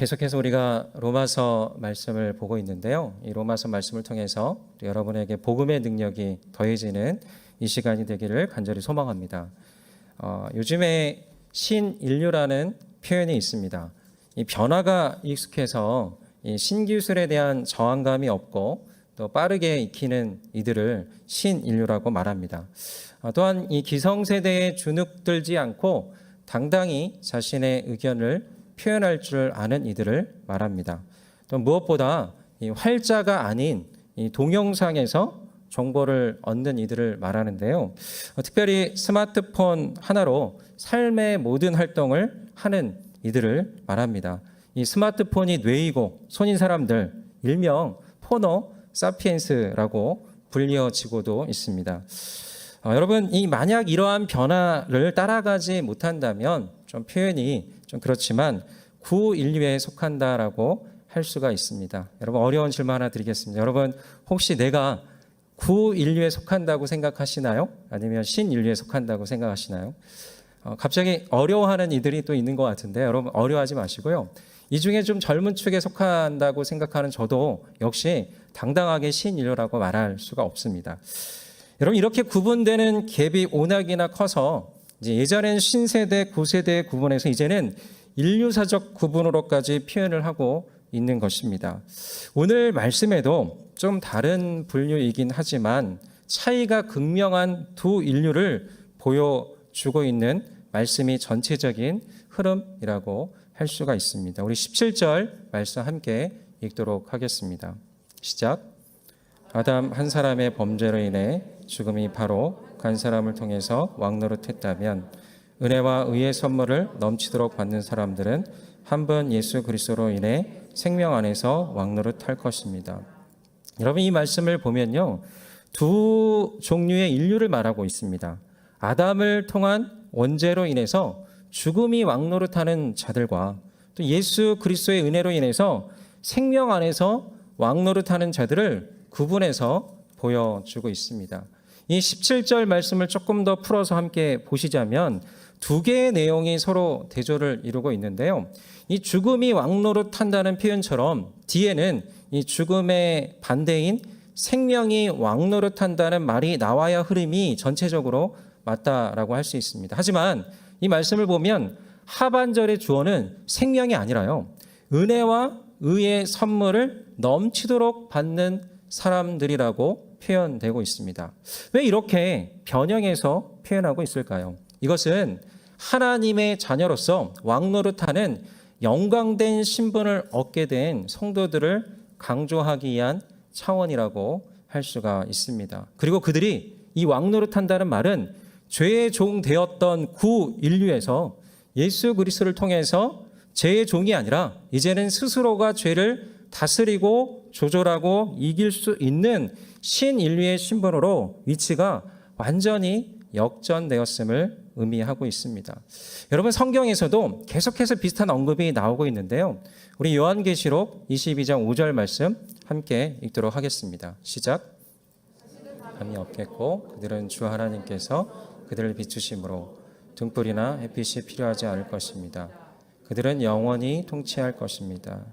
계속해서 우리가 로마서 말씀을 보고 있는데요. 이 로마서 말씀을 통해서 여러분에게 복음의 능력이 더해지는 이 시간이 되기를 간절히 소망합니다. 요즘에 신인류라는 표현이 있습니다. 이 변화가 익숙해서 이 신기술에 대한 저항감이 없고 또 빠르게 익히는 이들을 신인류라고 말합니다. 또한 이 기성세대에 주눅들지 않고 당당히 자신의 의견을 표현할 줄 아는 이들을 말합니다. 또 무엇보다 이 활자가 아닌 이 동영상에서 정보를 얻는 이들을 말하는데요. 특별히 스마트폰 하나로 삶의 모든 활동을 하는 이들을 말합니다. 이 스마트폰이 뇌이고 손인 사람들, 일명 호모 사피엔스라고 불리어지고도 있습니다. 여러분, 이 만약 이러한 변화를 따라가지 못한다면 좀 표현이 좀 그렇지만 구인류에 속한다라고 할 수가 있습니다. 여러분, 어려운 질문 하나 드리겠습니다. 여러분, 혹시 내가 구인류에 속한다고 생각하시나요? 아니면 신인류에 속한다고 생각하시나요? 갑자기 어려워하는 이들이 또 있는 것 같은데 여러분 어려워하지 마시고요. 이 중에 좀 젊은 축에 속한다고 생각하는 저도 역시 당당하게 신인류라고 말할 수가 없습니다. 여러분, 이렇게 구분되는 갭이 워낙이나 커서 이제 예전엔 신세대, 구세대 구분해서 이제는 인류사적 구분으로까지 표현을 하고 있는 것입니다. 오늘 말씀에도 좀 다른 분류이긴 하지만 차이가 극명한 두 인류를 보여주고 있는 말씀이 전체적인 흐름이라고 할 수가 있습니다. 우리 17절 말씀 함께 읽도록 하겠습니다. 시작. 아담 한 사람의 범죄로 인해 죽음이 바로 간 사람을 통해서 왕노릇했다면 은혜와 의의 선물을 넘치도록 받는 사람들은 한 번 예수 그리스도로 인해 생명 안에서 왕노릇할 것입니다. 여러분, 이 말씀을 보면요, 두 종류의 인류를 말하고 있습니다. 아담을 통한 원죄로 인해서 죽음이 왕노릇하는 자들과 또 예수 그리스도의 은혜로 인해서 생명 안에서 왕노릇하는 자들을 구분해서 보여주고 있습니다. 이 17절 말씀을 조금 더 풀어서 함께 보시자면 두 개의 내용이 서로 대조를 이루고 있는데요. 이 죽음이 왕노릇한다는 표현처럼 뒤에는 이 죽음의 반대인 생명이 왕노릇한다는 말이 나와야 흐름이 전체적으로 맞다라고 할 수 있습니다. 하지만 이 말씀을 보면 하반절의 주어는 생명이 아니라요, 은혜와 의의 선물을 넘치도록 받는 사람들이라고 표현되고 있습니다. 왜 이렇게 변형해서 표현하고 있을까요? 이것은 하나님의 자녀로서 왕노릇하는 영광된 신분을 얻게 된 성도들을 강조하기 위한 차원이라고 할 수가 있습니다. 그리고 그들이 이 왕노릇한다는 말은 죄의 종 되었던 구인류에서 예수 그리스도를 통해서 죄의 종이 아니라 이제는 스스로가 죄를 다스리고 조절하고 이길 수 있는 신인류의 신분으로 위치가 완전히 역전되었음을 의미하고 있습니다. 여러분, 성경에서도 계속해서 비슷한 언급이 나오고 있는데요. 우리 요한계시록 22장 5절 말씀 함께 읽도록 하겠습니다. 시작. 밤이 없겠고 그들은 주 하나님께서 그들을 비추심으로 등불이나 햇빛이 필요하지 않을 것입니다. 그들은 영원히 통치할 것입니다.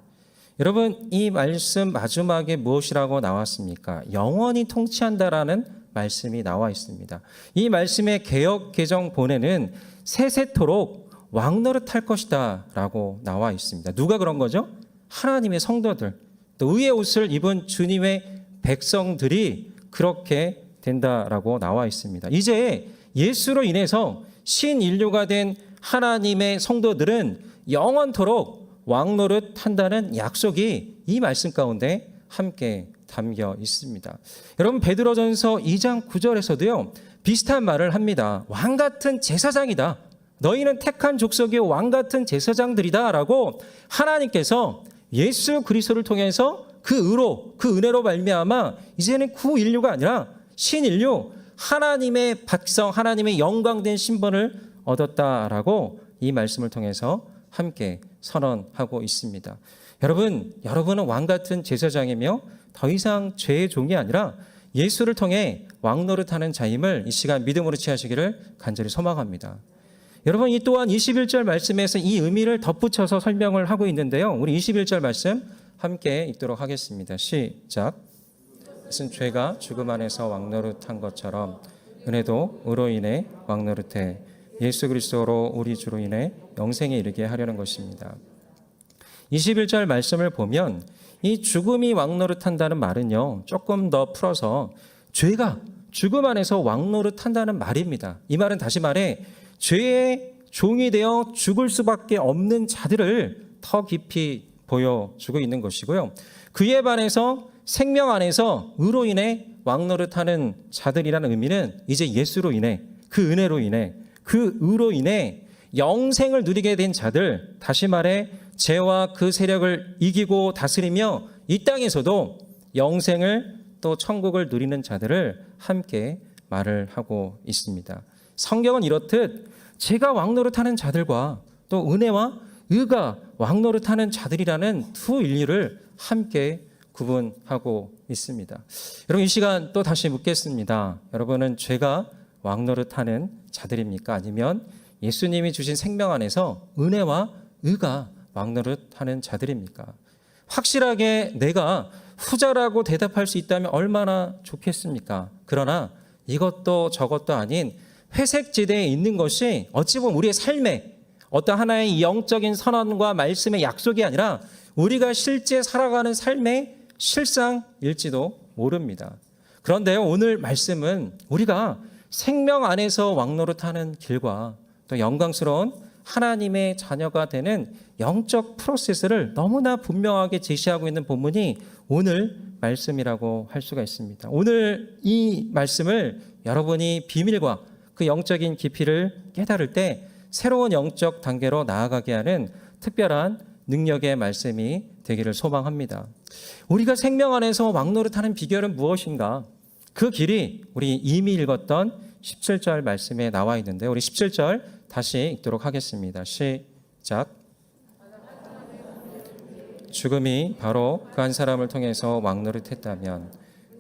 여러분, 이 말씀 마지막에 무엇이라고 나왔습니까? 영원히 통치한다라는 말씀이 나와 있습니다. 이 말씀의 개역 개정 본에는 세세토록 왕노릇할 것이다 라고 나와 있습니다. 누가 그런 거죠? 하나님의 성도들, 또 의의 옷을 입은 주님의 백성들이 그렇게 된다라고 나와 있습니다. 이제 예수로 인해서 신인류가 된 하나님의 성도들은 영원토록 왕노릇한다는 약속이 이 말씀 가운데 함께 담겨 있습니다. 여러분, 베드로전서 2장 9절에서도요 비슷한 말을 합니다. 왕같은 제사장이다. 너희는 택한 족속의 왕같은 제사장들이다 라고 하나님께서 예수 그리스도를 통해서 그 의로, 그 은혜로 말미암아 이제는 구인류가 아니라 신인류, 하나님의 백성, 하나님의 영광된 신분을 얻었다라고 이 말씀을 통해서 함께 선언하고 있습니다. 여러분은 왕같은 제사장이며 더 이상 죄의 종이 아니라 예수를 통해 왕노릇하는 자임을 이 시간 믿음으로 취하시기를 간절히 소망합니다. 여러분, 이 또한 21절 말씀에서 이 의미를 덧붙여서 설명을 하고 있는데요. 우리 21절 말씀 함께 읽도록 하겠습니다. 시작. 이것은 죄가 죽음 안에서 왕노릇한 것처럼 은혜도 의로 인해 왕노릇해 예수 그리스도로 우리 주로 인해 영생에 이르게 하려는 것입니다. 21절 말씀을 보면 이 죽음이 왕노릇한다는 말은요, 조금 더 풀어서 죄가 죽음 안에서 왕노릇한다는 말입니다. 이 말은 다시 말해 죄의 종이 되어 죽을 수밖에 없는 자들을 더 깊이 보여주고 있는 것이고요. 그에 반해서 생명 안에서 의로 인해 왕노릇하는 자들이라는 의미는 이제 예수로 인해, 그 은혜로 인해, 그 의로 인해 영생을 누리게 된 자들, 다시 말해 죄와 그 세력을 이기고 다스리며 이 땅에서도 영생을 또 천국을 누리는 자들을 함께 말을 하고 있습니다. 성경은 이렇듯 죄가 왕노릇하는 자들과 또 은혜와 의가 왕노릇하는 자들이라는 두 인류를 함께 구분하고 있습니다. 여러분, 이 시간 또 다시 묻겠습니다. 여러분은 죄가 왕노릇하는 자들입니까? 아니면 예수님이 주신 생명 안에서 은혜와 의가 왕노릇하는 자들입니까? 확실하게 내가 후자라고 대답할 수 있다면 얼마나 좋겠습니까? 그러나 이것도 저것도 아닌 회색지대에 있는 것이 어찌 보면 우리의 삶에 어떤 하나의 영적인 선언과 말씀의 약속이 아니라 우리가 실제 살아가는 삶의 실상일지도 모릅니다. 그런데요, 오늘 말씀은 우리가 생명 안에서 왕노릇하는 길과 또 영광스러운 하나님의 자녀가 되는 영적 프로세스를 너무나 분명하게 제시하고 있는 본문이 오늘 말씀이라고 할 수가 있습니다. 오늘 이 말씀을 여러분이 비밀과 그 영적인 깊이를 깨달을 때 새로운 영적 단계로 나아가게 하는 특별한 능력의 말씀이 되기를 소망합니다. 우리가 생명 안에서 왕노릇하는 비결은 무엇인가? 그 길이 우리 이미 읽었던 17절 말씀에 나와 있는데 우리 17절 다시 읽도록 하겠습니다. 시작. 죽음이 바로 그 한 사람을 통해서 왕노릇했다면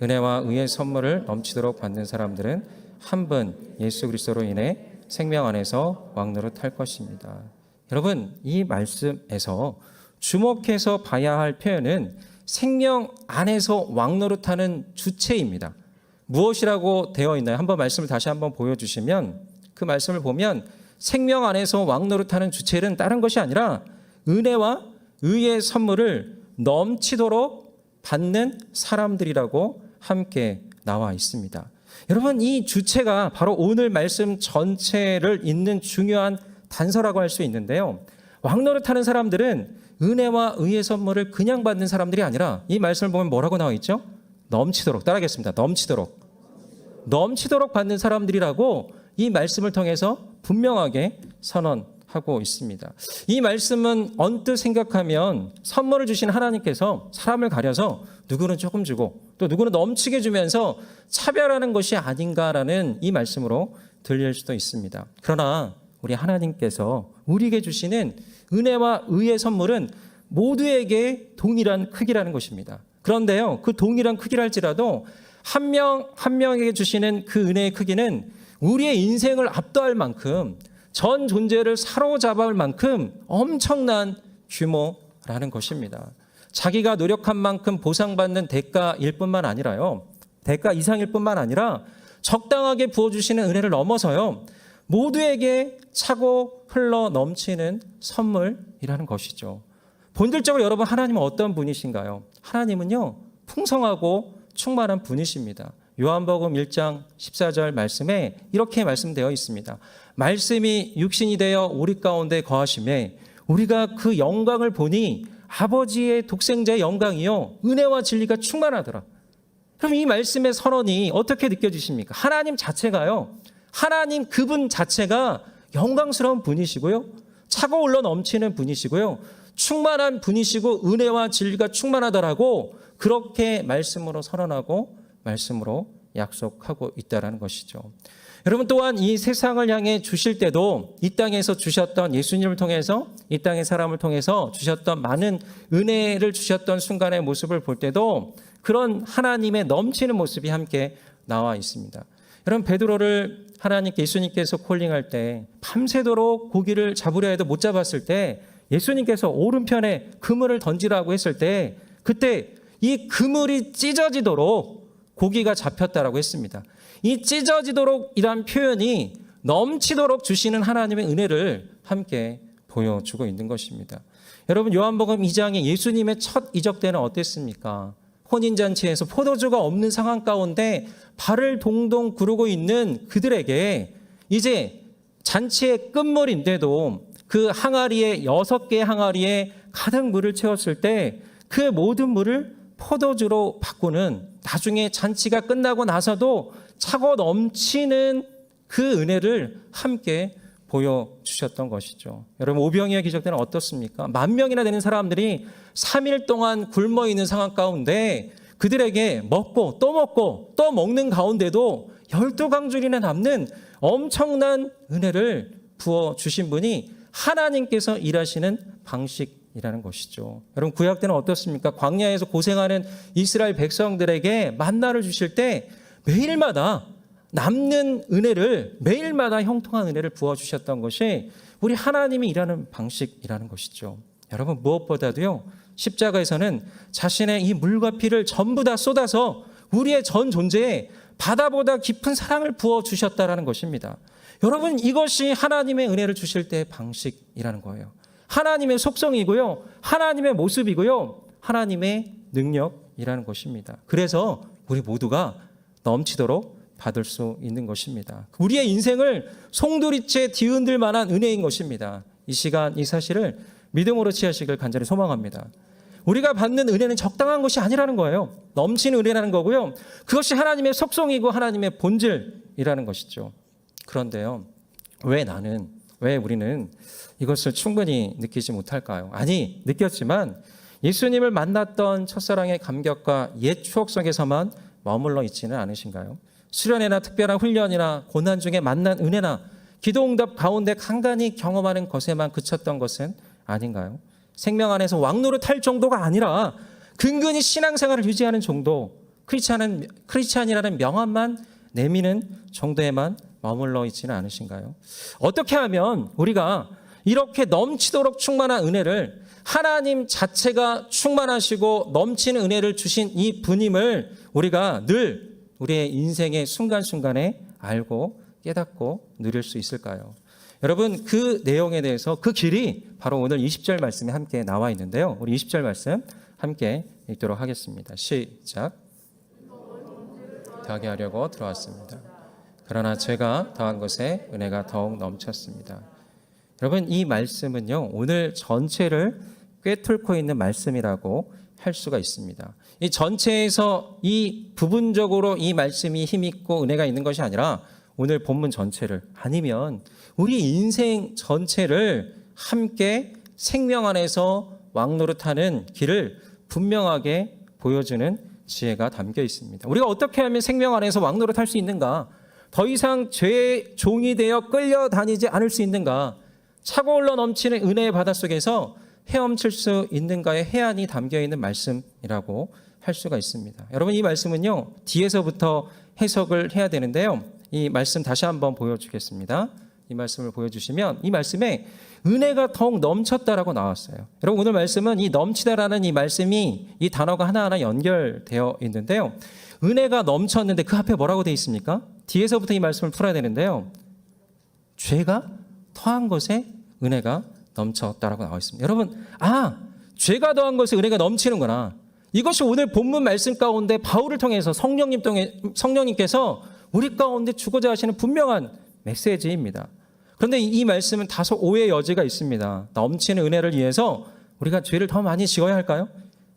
은혜와 의의 선물을 넘치도록 받는 사람들은 한 분 예수 그리스도로 인해 생명 안에서 왕노릇할 것입니다. 여러분, 이 말씀에서 주목해서 봐야 할 표현은 생명 안에서 왕노릇하는 주체입니다. 무엇이라고 되어 있나요? 한번 말씀을 다시 한번 보여주시면 그 말씀을 보면 생명 안에서 왕노릇하는 주체는 다른 것이 아니라 은혜와 의의 선물을 넘치도록 받는 사람들이라고 함께 나와 있습니다. 여러분, 이 주체가 바로 오늘 말씀 전체를 잇는 중요한 단서라고 할 수 있는데요. 왕노릇하는 사람들은 은혜와 의의 선물을 그냥 받는 사람들이 아니라 이 말씀을 보면 뭐라고 나와 있죠? 넘치도록, 따라하겠습니다. 넘치도록 받는 사람들이라고 이 말씀을 통해서 분명하게 선언하고 있습니다. 이 말씀은 언뜻 생각하면 선물을 주신 하나님께서 사람을 가려서 누구는 조금 주고 또 누구는 넘치게 주면서 차별하는 것이 아닌가라는 이 말씀으로 들릴 수도 있습니다. 그러나 우리 하나님께서 우리에게 주시는 은혜와 의의 선물은 모두에게 동일한 크기라는 것입니다. 그런데요, 그 동일한 크기랄지라도 한 명 한 명에게 주시는 그 은혜의 크기는 우리의 인생을 압도할 만큼 전 존재를 사로잡을 만큼 엄청난 규모라는 것입니다. 자기가 노력한 만큼 보상받는 대가일 뿐만 아니라요, 대가 이상일 뿐만 아니라 적당하게 부어주시는 은혜를 넘어서요, 모두에게 차고 흘러 넘치는 선물이라는 것이죠. 본질적으로 여러분, 하나님은 어떤 분이신가요? 하나님은요, 풍성하고 충만한 분이십니다. 요한복음 1장 14절 말씀에 이렇게 말씀되어 있습니다. 말씀이 육신이 되어 우리 가운데 거하심에 우리가 그 영광을 보니 아버지의 독생자의 영광이요 은혜와 진리가 충만하더라. 그럼 이 말씀의 선언이 어떻게 느껴지십니까? 하나님 자체가요, 하나님 그분 자체가 영광스러운 분이시고요, 차고 흘러 넘치는 분이시고요, 충만한 분이시고 은혜와 진리가 충만하더라고 그렇게 말씀으로 선언하고 말씀으로 약속하고 있다는 것이죠. 여러분, 또한 이 세상을 향해 주실 때도 이 땅에서 주셨던 예수님을 통해서 이 땅의 사람을 통해서 주셨던 많은 은혜를 주셨던 순간의 모습을 볼 때도 그런 하나님의 넘치는 모습이 함께 나와 있습니다. 여러분, 베드로를 하나님께 예수님께서 콜링할 때 밤새도록 고기를 잡으려 해도 못 잡았을 때 예수님께서 오른편에 그물을 던지라고 했을 때 그때 이 그물이 찢어지도록 고기가 잡혔다라고 했습니다. 이 찢어지도록 이란 표현이 넘치도록 주시는 하나님의 은혜를 함께 보여주고 있는 것입니다. 여러분, 요한복음 2장에 예수님의 첫 이적 때는 어땠습니까? 혼인잔치에서 포도주가 없는 상황 가운데 발을 동동 구르고 있는 그들에게 이제 잔치의 끝물인데도 그 항아리에 6개의 항아리에 가득 물을 채웠을 때 그 모든 물을 포도주로 바꾸는, 나중에 잔치가 끝나고 나서도 차고 넘치는 그 은혜를 함께 보여주셨던 것이죠. 여러분, 오병이어 기적 때는 어떻습니까? 10,000명이나 되는 사람들이 3일 동안 굶어 있는 상황 가운데 그들에게 먹고 또 먹는 가운데도 12강줄이나 남는 엄청난 은혜를 부어주신 분이 하나님께서 일하시는 방식이라는 것이죠. 여러분, 구약 때는 어떻습니까? 광야에서 고생하는 이스라엘 백성들에게 만나를 주실 때 매일마다 남는 은혜를, 매일마다 형통한 은혜를 부어주셨던 것이 우리 하나님이 일하는 방식이라는 것이죠. 여러분, 무엇보다도요, 십자가에서는 자신의 이 물과 피를 전부 다 쏟아서 우리의 전 존재에 바다보다 깊은 사랑을 부어주셨다라는 것입니다. 여러분, 이것이 하나님의 은혜를 주실 때의 방식이라는 거예요. 하나님의 속성이고요, 하나님의 모습이고요, 하나님의 능력이라는 것입니다. 그래서 우리 모두가 넘치도록 받을 수 있는 것입니다. 우리의 인생을 송두리째 뒤흔들 만한 은혜인 것입니다. 이 시간 이 사실을 믿음으로 취하시길 간절히 소망합니다. 우리가 받는 은혜는 적당한 것이 아니라는 거예요. 넘치는 은혜라는 거고요, 그것이 하나님의 속성이고 하나님의 본질이라는 것이죠. 그런데요, 왜 우리는 이것을 충분히 느끼지 못할까요? 아니, 느꼈지만 예수님을 만났던 첫사랑의 감격과 옛 추억 속에서만 머물러 있지는 않으신가요? 수련회나 특별한 훈련이나 고난 중에 만난 은혜나 기도응답 가운데 간간히 경험하는 것에만 그쳤던 것은 아닌가요? 생명 안에서 왕노릇할 정도가 아니라 근근히 신앙생활을 유지하는 정도, 크리스찬이라는 명함만 내미는 정도에만 머물러 있지는 않으신가요? 어떻게 하면 우리가 이렇게 넘치도록 충만한 은혜를, 하나님 자체가 충만하시고 넘치는 은혜를 주신 이 분임을 우리가 늘 우리의 인생의 순간순간에 알고 깨닫고 누릴 수 있을까요? 여러분, 그 내용에 대해서, 그 길이 바로 오늘 20절 말씀에 함께 나와 있는데요, 우리 20절 말씀 함께 읽도록 하겠습니다. 시작. 더하게 하려고 들어왔습니다. 그러나 제가 더한 것에 은혜가 더욱 넘쳤습니다. 여러분, 이 말씀은요, 오늘 전체를 꿰뚫고 있는 말씀이라고 할 수가 있습니다. 이 전체에서 이 부분적으로 이 말씀이 힘있고 은혜가 있는 것이 아니라 오늘 본문 전체를, 아니면 우리 인생 전체를 함께 생명 안에서 왕노릇하는 길을 분명하게 보여주는 지혜가 담겨 있습니다. 우리가 어떻게 하면 생명 안에서 왕노릇할 수 있는가? 더 이상 죄의 종이 되어 끌려다니지 않을 수 있는가? 차고 흘러 넘치는 은혜의 바닷속에서 헤엄칠 수 있는가의 해안이 담겨있는 말씀이라고 할 수가 있습니다. 여러분, 이 말씀은요, 뒤에서부터 해석을 해야 되는데요, 이 말씀 다시 한번 보여주겠습니다. 이 말씀을 보여주시면 이 말씀에 은혜가 더욱 넘쳤다라고 나왔어요. 여러분, 오늘 말씀은 이 넘치다라는 이 말씀이, 이 단어가 하나하나 연결되어 있는데요, 은혜가 넘쳤는데 그 앞에 뭐라고 되어 있습니까? 뒤에서부터 이 말씀을 풀어야 되는데요, 죄가 더한 것에 은혜가 넘쳤다라고 나와 있습니다. 여러분, 죄가 더한 것에 은혜가 넘치는구나. 이것이 오늘 본문 말씀 가운데 바울을 통해서 성령님께서 우리 가운데 주고자 하시는 분명한 메시지입니다. 그런데 이 말씀은 다소 오해의 여지가 있습니다. 넘치는 은혜를 위해서 우리가 죄를 더 많이 지어야 할까요?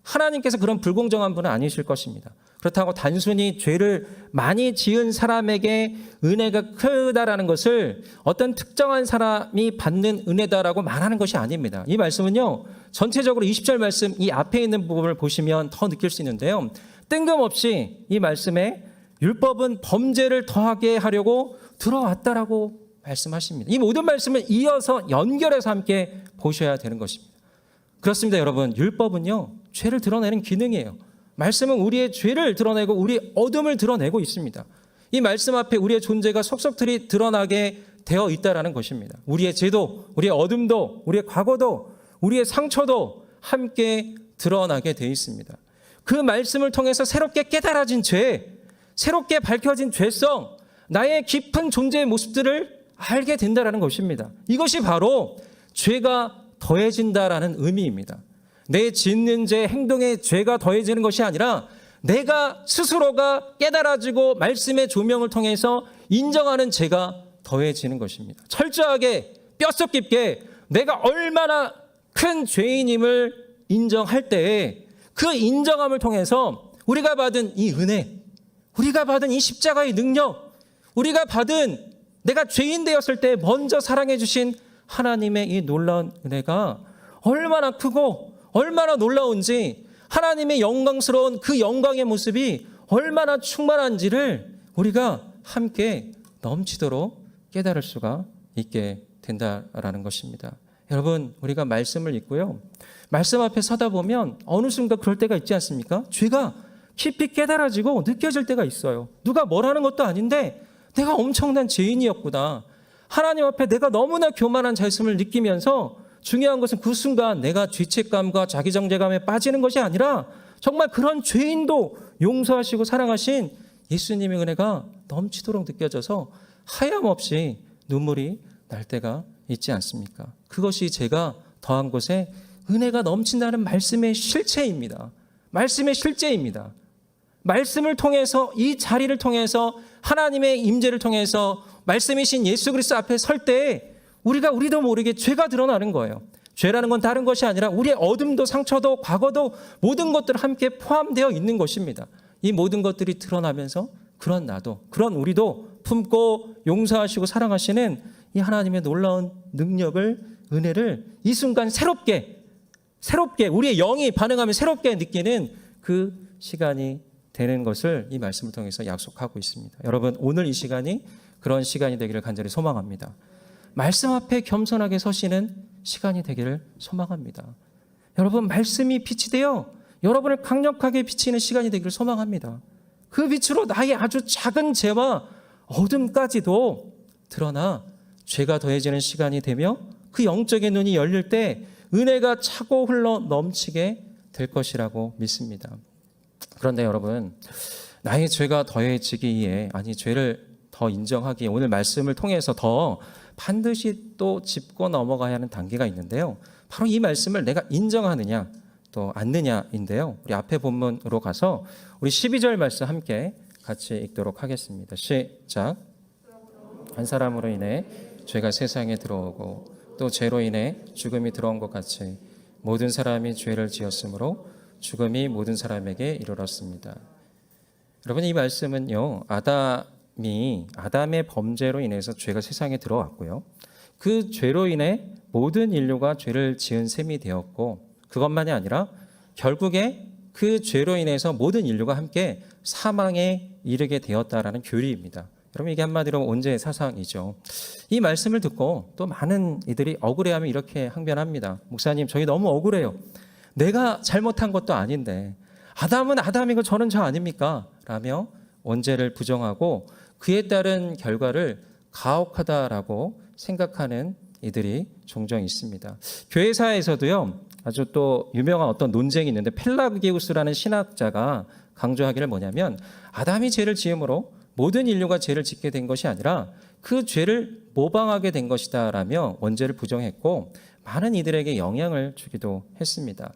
하나님께서 그런 불공정한 분은 아니실 것입니다. 그렇다고 단순히 죄를 많이 지은 사람에게 은혜가 크다라는 것을 어떤 특정한 사람이 받는 은혜다라고 말하는 것이 아닙니다. 이 말씀은요, 전체적으로 20절 말씀 이 앞에 있는 부분을 보시면 더 느낄 수 있는데요, 뜬금없이 이 말씀에 율법은 범죄를 더하게 하려고 들어왔다라고 말씀하십니다. 이 모든 말씀을 이어서 연결해서 함께 보셔야 되는 것입니다. 그렇습니다, 여러분. 율법은요, 죄를 드러내는 기능이에요. 말씀은 우리의 죄를 드러내고 우리 어둠을 드러내고 있습니다. 이 말씀 앞에 우리의 존재가 속속들이 드러나게 되어 있다라는 것입니다. 우리의 죄도, 우리의 어둠도, 우리의 과거도, 우리의 상처도 함께 드러나게 되어 있습니다. 그 말씀을 통해서 새롭게 깨달아진 죄, 새롭게 밝혀진 죄성, 나의 깊은 존재의 모습들을 알게 된다라는 것입니다. 이것이 바로 죄가 더해진다라는 의미입니다. 내 짓는 죄, 행동의 죄가 더해지는 것이 아니라 내가 스스로가 깨달아지고 말씀의 조명을 통해서 인정하는 죄가 더해지는 것입니다. 철저하게 뼛속 깊게 내가 얼마나 큰 죄인임을 인정할 때에 그 인정함을 통해서 우리가 받은 이 은혜, 우리가 받은 이 십자가의 능력, 우리가 받은 내가 죄인 되었을 때 먼저 사랑해 주신 하나님의 이 놀라운 은혜가 얼마나 크고 얼마나 놀라운지, 하나님의 영광스러운 그 영광의 모습이 얼마나 충만한지를 우리가 함께 넘치도록 깨달을 수가 있게 된다라는 것입니다. 여러분, 우리가 말씀을 읽고요, 말씀 앞에 서다 보면 어느 순간 그럴 때가 있지 않습니까? 죄가 깊이 깨달아지고 느껴질 때가 있어요. 누가 뭘 하는 것도 아닌데 내가 엄청난 죄인이었구나. 하나님 앞에 내가 너무나 교만한 자였음을 느끼면서, 중요한 것은 그 순간 내가 죄책감과 자기정죄감에 빠지는 것이 아니라 정말 그런 죄인도 용서하시고 사랑하신 예수님의 은혜가 넘치도록 느껴져서 하염없이 눈물이 날 때가 있지 않습니까? 그것이 제가 더한 곳에 은혜가 넘친다는 말씀의 실체입니다. 말씀의 실제입니다. 말씀을 통해서, 이 자리를 통해서, 하나님의 임재를 통해서 말씀이신 예수 그리스도 앞에 설 때 우리도 모르게 죄가 드러나는 거예요. 죄라는 건 다른 것이 아니라 우리의 어둠도 상처도 과거도 모든 것들 함께 포함되어 있는 것입니다. 이 모든 것들이 드러나면서 그런 나도, 그런 우리도 품고 용서하시고 사랑하시는 이 하나님의 놀라운 능력을, 은혜를 이 순간 새롭게 우리의 영이 반응하며 새롭게 느끼는 그 시간이 되는 것을 이 말씀을 통해서 약속하고 있습니다. 여러분, 오늘 이 시간이 그런 시간이 되기를 간절히 소망합니다. 말씀 앞에 겸손하게 서시는 시간이 되기를 소망합니다. 여러분, 말씀이 빛이 되어 여러분을 강력하게 비치는 시간이 되기를 소망합니다. 그 빛으로 나의 아주 작은 죄와 어둠까지도 드러나 죄가 더해지는 시간이 되며 그 영적인 눈이 열릴 때 은혜가 차고 흘러 넘치게 될 것이라고 믿습니다. 그런데 여러분, 나의 죄가 더해지기에, 죄를 더 인정하기에 오늘 말씀을 통해서 더 반드시 또 짚고 넘어가야 하는 단계가 있는데요. 바로 이 말씀을 내가 인정하느냐 또 않느냐인데요. 우리 앞에 본문으로 가서 우리 12절 말씀 함께 같이 읽도록 하겠습니다. 시작. 한 사람으로 인해 죄가 세상에 들어오고 또 죄로 인해 죽음이 들어온 것 같이 모든 사람이 죄를 지었으므로 죽음이 모든 사람에게 이르렀습니다. 여러분, 이 말씀은요, 아담의 범죄로 인해서 죄가 세상에 들어왔고요, 그 죄로 인해 모든 인류가 죄를 지은 셈이 되었고, 그것만이 아니라 결국에 그 죄로 인해서 모든 인류가 함께 사망에 이르게 되었다라는 교리입니다. 여러분, 이게 한마디로 온죄의 사상이죠. 이 말씀을 듣고 또 많은 이들이 억울해하면 이렇게 항변합니다. 목사님, 저희 너무 억울해요. 내가 잘못한 것도 아닌데 아담은 아담이고 저는 저 아닙니까? 라며 원죄를 부정하고 그에 따른 결과를 가혹하다라고 생각하는 이들이 종종 있습니다. 교회사에서도요, 아주 또 유명한 어떤 논쟁이 있는데, 펠라기우스라는 신학자가 강조하기를 뭐냐면, 아담이 죄를 지음으로 모든 인류가 죄를 짓게 된 것이 아니라 그 죄를 모방하게 된 것이다 라며 원죄를 부정했고, 많은 이들에게 영향을 주기도 했습니다.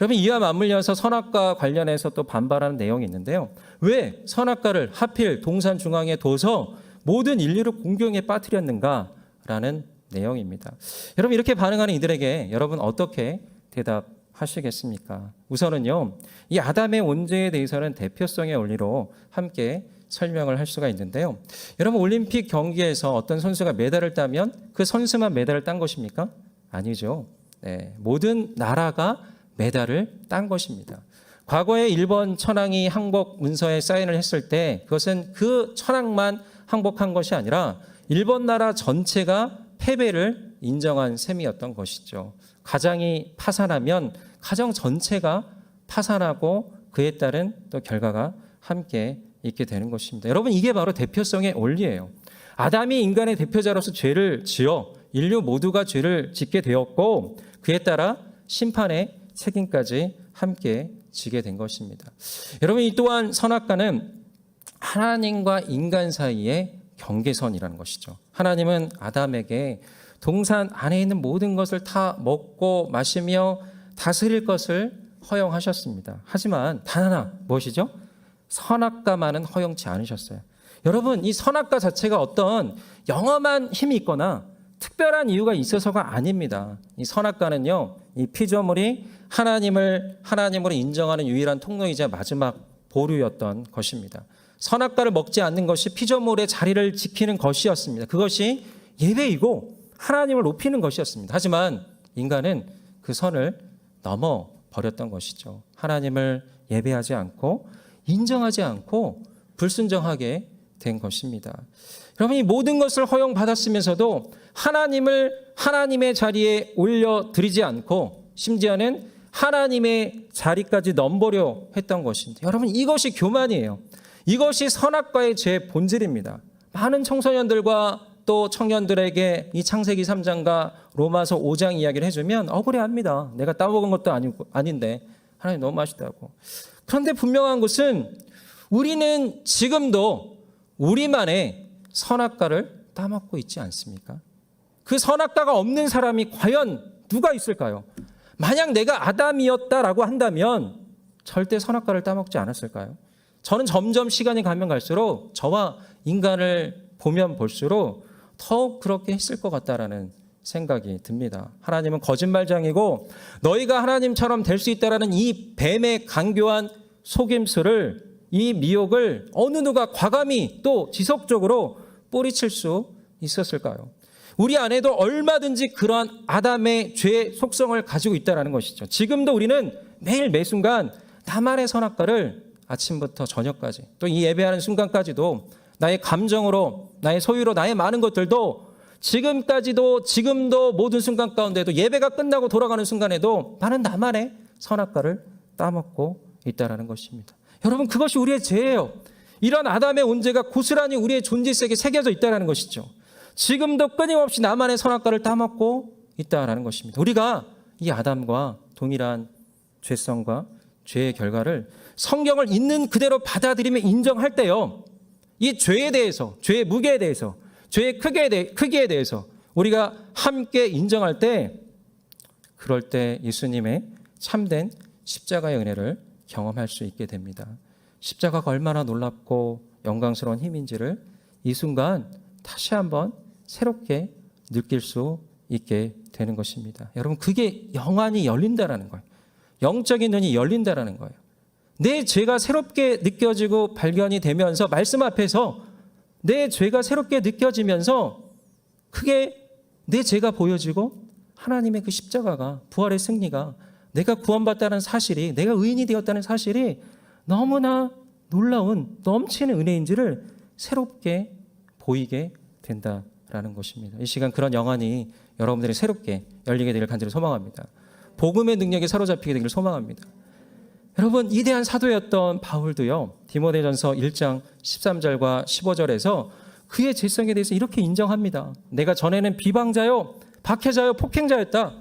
여러분, 이와 맞물려서 선악과 관련해서 또 반발하는 내용이 있는데요. 왜 선악과를 하필 동산 중앙에 둬서 모든 인류를 공경에 빠뜨렸는가라는 내용입니다. 여러분, 이렇게 반응하는 이들에게 여러분 어떻게 대답하시겠습니까? 우선은요, 이 아담의 원죄에 대해서는 대표성의 원리로 함께 설명을 할 수가 있는데요. 여러분, 올림픽 경기에서 어떤 선수가 메달을 따면 그 선수만 메달을 딴 것입니까? 아니죠. 네, 모든 나라가 메달을 딴 것입니다. 과거에 일본 천황이 항복 문서에 사인을 했을 때 그것은 그 천황만 항복한 것이 아니라 일본 나라 전체가 패배를 인정한 셈이었던 것이죠. 가정이 파산하면 가정 전체가 파산하고 그에 따른 또 결과가 함께 있게 되는 것입니다. 여러분, 이게 바로 대표성의 원리예요. 아담이 인간의 대표자로서 죄를 지어 인류 모두가 죄를 짓게 되었고 그에 따라 심판의 책임까지 함께 지게 된 것입니다. 여러분, 이 또한 선악과는 하나님과 인간 사이의 경계선이라는 것이죠. 하나님은 아담에게 동산 안에 있는 모든 것을 다 먹고 마시며 다스릴 것을 허용하셨습니다. 하지만 단 하나, 무엇이죠? 선악과만은 허용치 않으셨어요. 여러분, 이 선악과 자체가 어떤 영험한 힘이 있거나 특별한 이유가 있어서가 아닙니다. 이 선악과는요, 이 피조물이 하나님으로 인정하는 유일한 통로이자 마지막 보루였던 것입니다. 선악과를 먹지 않는 것이 피조물의 자리를 지키는 것이었습니다. 그것이 예배이고 하나님을 높이는 것이었습니다. 하지만 인간은 그 선을 넘어 버렸던 것이죠. 하나님을 예배하지 않고 인정하지 않고 불순종하게 된 것입니다. 여러분, 이 모든 것을 허용받았으면서도 하나님을 하나님의 자리에 올려드리지 않고 심지어는 하나님의 자리까지 넘보려 했던 것인데, 여러분, 이것이 교만이에요. 이것이 선악과의 죄의 본질입니다. 많은 청소년들과 또 청년들에게 이 창세기 3장과 로마서 5장 이야기를 해주면 억울해합니다. 내가 따먹은 것도 아닌데 하나님 너무 맛있다고. 그런데 분명한 것은 우리는 지금도 우리만의 선악과를 따먹고 있지 않습니까? 그 선악과가 없는 사람이 과연 누가 있을까요? 만약 내가 아담이었다라고 한다면 절대 선악과를 따먹지 않았을까요? 저는 점점 시간이 가면 갈수록 저와 인간을 보면 볼수록 더욱 그렇게 했을 것 같다라는 생각이 듭니다. 하나님은 거짓말장이고 너희가 하나님처럼 될 수 있다라는 이 뱀의 간교한 속임수를, 이 미혹을 어느 누가 과감히 또 지속적으로 뿌리칠 수 있었을까요? 우리 안에도 얼마든지 그러한 아담의 죄의 속성을 가지고 있다는 것이죠. 지금도 우리는 매일 매순간 나만의 선악과를 아침부터 저녁까지, 또 이 예배하는 순간까지도 나의 감정으로, 나의 소유로, 나의 많은 것들도 지금도 모든 순간 가운데도 예배가 끝나고 돌아가는 순간에도 나는 나만의 선악과를 따먹고 있다는 것입니다. 여러분, 그것이 우리의 죄예요. 이런 아담의 온죄가 고스란히 우리의 존재 속에 새겨져 있다는 것이죠. 지금도 끊임없이 나만의 선악과를 따먹고 있다는 것입니다. 우리가 이 아담과 동일한 죄성과 죄의 결과를 성경을 있는 그대로 받아들이며 인정할 때요, 이 죄에 대해서, 죄의 무게에 대해서, 죄의 크기에 대해서 우리가 함께 인정할 때, 그럴 때 예수님의 참된 십자가의 은혜를 경험할 수 있게 됩니다. 십자가가 얼마나 놀랍고 영광스러운 힘인지를 이 순간 다시 한번 새롭게 느낄 수 있게 되는 것입니다. 여러분, 그게 영안이 열린다라는 거예요. 영적인 눈이 열린다라는 거예요. 내 죄가 새롭게 느껴지고 발견이 되면서 말씀 앞에서 내 죄가 새롭게 느껴지면서 그게 내 죄가 보여지고 하나님의 그 십자가가, 부활의 승리가, 내가 구원받다는 사실이, 내가 의인이 되었다는 사실이 너무나 놀라운 넘치는 은혜인지를 새롭게 보이게 된다라는 것입니다. 이 시간 그런 영안이 여러분들이 새롭게 열리게 되기를 간절히 소망합니다. 복음의 능력에 사로잡히게 되기를 소망합니다. 여러분, 위대한 사도였던 바울도요, 디모데전서 1장 13절과 15절에서 그의 죄성에 대해서 이렇게 인정합니다. 내가 전에는 비방자요, 박해자요, 폭행자였다.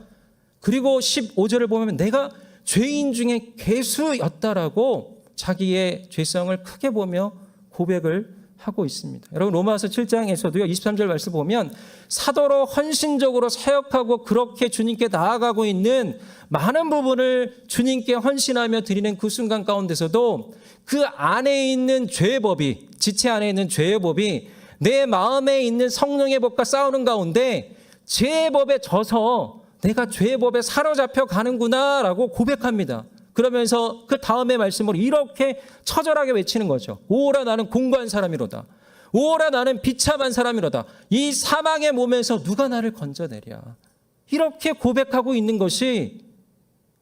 그리고 15절을 보면 내가 죄인 중에 괴수였다라고 자기의 죄성을 크게 보며 고백을 하고 있습니다. 여러분, 로마서 7장에서도요, 23절 말씀 보면 사도로 헌신적으로 사역하고 그렇게 주님께 나아가고 있는 많은 부분을 주님께 헌신하며 드리는 그 순간 가운데서도 그 안에 있는 죄의 법이, 지체 안에 있는 죄의 법이 내 마음에 있는 성령의 법과 싸우는 가운데 죄의 법에 져서 내가 죄의 법에 사로잡혀 가는구나 라고 고백합니다. 그러면서 그 다음의 말씀으로 이렇게 처절하게 외치는 거죠. 오라 나는 공고한 사람이로다. 오라 나는 비참한 사람이로다. 이 사망의 몸에서 누가 나를 건져내랴. 이렇게 고백하고 있는 것이,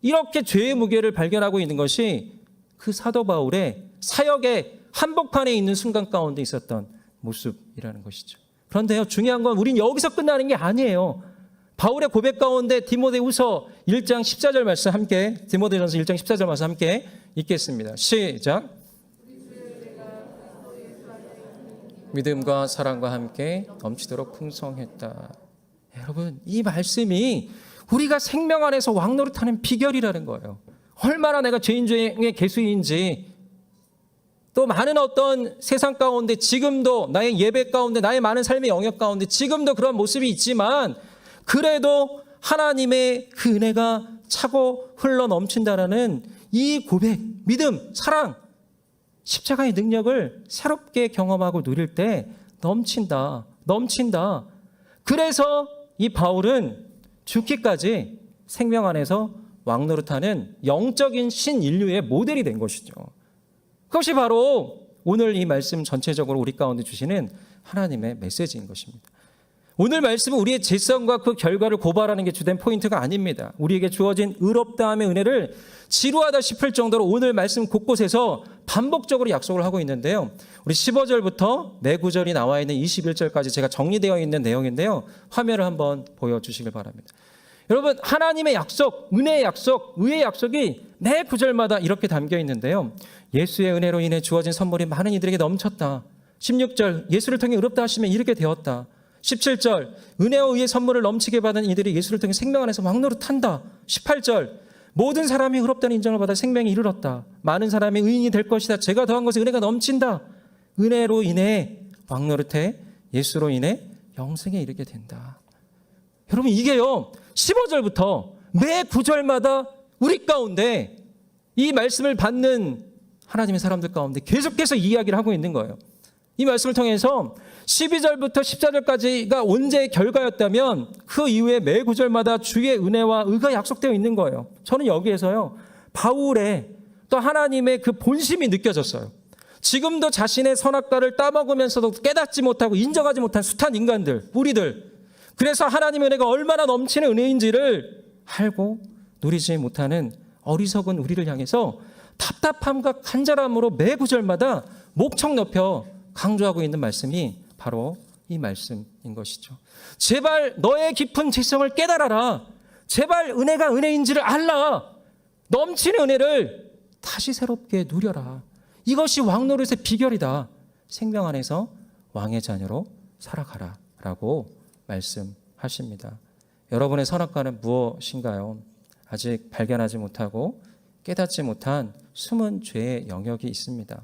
이렇게 죄의 무게를 발견하고 있는 것이 그 사도 바울의 사역의 한복판에 있는 순간 가운데 있었던 모습이라는 것이죠. 그런데요, 중요한 건 우린 여기서 끝나는 게 아니에요. 바울의 고백 가운데 디모데후서 1장 14절 말씀 함께, 디모데전서 1장 14절 말씀 함께 읽겠습니다. 시작. 믿음과 사랑과 함께 넘치도록 풍성했다. 여러분, 이 말씀이 우리가 생명 안에서 왕노릇하는 비결이라는 거예요. 얼마나 내가 죄인 중에 괴수인지, 또 많은 어떤 세상 가운데 지금도 나의 예배 가운데, 나의 많은 삶의 영역 가운데 지금도 그런 모습이 있지만, 그래도 하나님의 그 은혜가 차고 흘러 넘친다라는 이 고백, 믿음, 사랑, 십자가의 능력을 새롭게 경험하고 누릴 때 넘친다. 그래서 이 바울은 죽기까지 생명 안에서 왕노릇하는 영적인 신인류의 모델이 된 것이죠. 그것이 바로 오늘 이 말씀 전체적으로 우리 가운데 주시는 하나님의 메시지인 것입니다. 오늘 말씀은 우리의 죄성과 그 결과를 고발하는 게 주된 포인트가 아닙니다. 우리에게 주어진 의롭다함의 은혜를 지루하다 싶을 정도로 오늘 말씀 곳곳에서 반복적으로 약속을 하고 있는데요. 우리 15절부터 매 구절이 나와 있는 21절까지 제가 정리되어 있는 내용인데요. 화면을 한번 보여주시길 바랍니다. 여러분, 하나님의 약속, 은혜의 약속, 의의 약속이 매 구절마다 이렇게 담겨 있는데요. 예수의 은혜로 인해 주어진 선물이 많은 이들에게 넘쳤다. 16절, 예수를 통해 의롭다 하시면 이르게 되었다. 17절, 은혜와 의의 선물을 넘치게 받은 이들이 예수를 통해 생명 안에서 왕노릇한다. 18절, 모든 사람이 의롭다는 인정을 받아 생명에 이르렀다. 많은 사람이 의인이 될 것이다. 제가 더한 것에 은혜가 넘친다. 은혜로 인해 왕노릇해 예수로 인해 영생에 이르게 된다. 여러분, 이게요 15절부터 매 구절마다 우리 가운데 이 말씀을 받는 하나님의 사람들 가운데 계속해서 이야기를 하고 있는 거예요. 이 말씀을 통해서 12절부터 14절까지가 언제의 결과였다면 그 이후에 매 구절마다 주의 은혜와 의가 약속되어 있는 거예요. 저는 여기에서요 바울의 또 하나님의 그 본심이 느껴졌어요. 지금도 자신의 선악과를 따먹으면서도 깨닫지 못하고 인정하지 못한 숱한 인간들, 우리들, 그래서 하나님의 은혜가 얼마나 넘치는 은혜인지를 알고 누리지 못하는 어리석은 우리를 향해서 답답함과 간절함으로 매 구절마다 목청 높여 강조하고 있는 말씀이 바로 이 말씀인 것이죠. 제발 너의 깊은 죄성을 깨달아라. 제발 은혜가 은혜인지를 알라. 넘치는 은혜를 다시 새롭게 누려라. 이것이 왕노릇의 비결이다. 생명 안에서 왕의 자녀로 살아가라 라고 말씀하십니다. 여러분의 선악과는 무엇인가요? 아직 발견하지 못하고 깨닫지 못한 숨은 죄의 영역이 있습니다.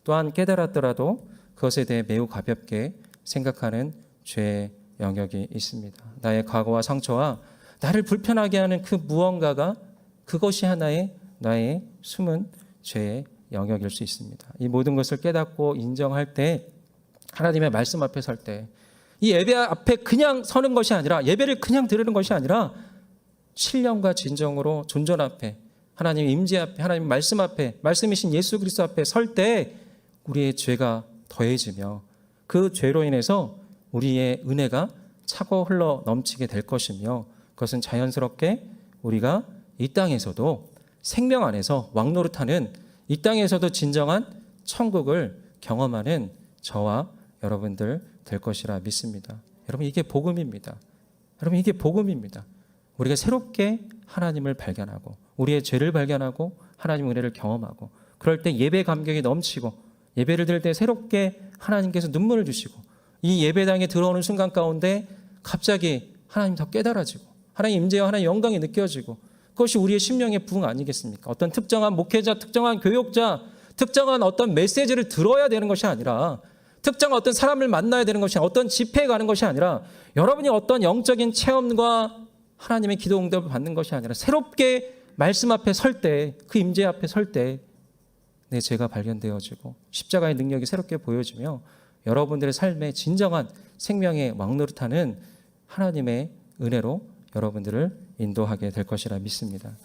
또한 깨달았더라도 그것에 대해 매우 가볍게 생각하는 죄의 영역이 있습니다. 나의 과거와 상처와 나를 불편하게 하는 그 무언가가 그것이 하나의 나의 숨은 죄의 영역일 수 있습니다. 이 모든 것을 깨닫고 인정할 때, 하나님의 말씀 앞에 설 때, 이 예배 앞에 그냥 서는 것이 아니라, 예배를 그냥 드리는 것이 아니라 신령과 진정으로 존전 앞에, 하나님의 임재 앞에, 하나님의 말씀 앞에, 말씀이신 예수 그리스도 앞에 설 때 우리의 죄가 더해지며 그 죄로 인해서 우리의 은혜가 차고 흘러 넘치게 될 것이며, 그것은 자연스럽게 우리가 이 땅에서도 생명 안에서 왕노릇하는, 이 땅에서도 진정한 천국을 경험하는 저와 여러분들 될 것이라 믿습니다. 여러분, 이게 복음입니다. 여러분, 이게 복음입니다. 우리가 새롭게 하나님을 발견하고 우리의 죄를 발견하고 하나님의 은혜를 경험하고, 그럴 때 예배 감격이 넘치고 예배를 드릴 때 새롭게 하나님께서 눈물을 주시고, 이 예배당에 들어오는 순간 가운데 갑자기 하나님 더 깨달아지고 하나님 임재와 하나님 영광이 느껴지고, 그것이 우리의 심령의 부흥 아니겠습니까? 어떤 특정한 목회자, 특정한 교육자, 특정한 어떤 메시지를 들어야 되는 것이 아니라, 특정한 어떤 사람을 만나야 되는 것이 아니라, 어떤 집회에 가는 것이 아니라, 여러분이 어떤 영적인 체험과 하나님의 기도 응답을 받는 것이 아니라 새롭게 말씀 앞에 설 때, 그 임재 앞에 설 때 내 죄가 발견되어지고 십자가의 능력이 새롭게 보여지며 여러분들의 삶에 진정한 생명의 왕노릇하는 하나님의 은혜로 여러분들을 인도하게 될 것이라 믿습니다.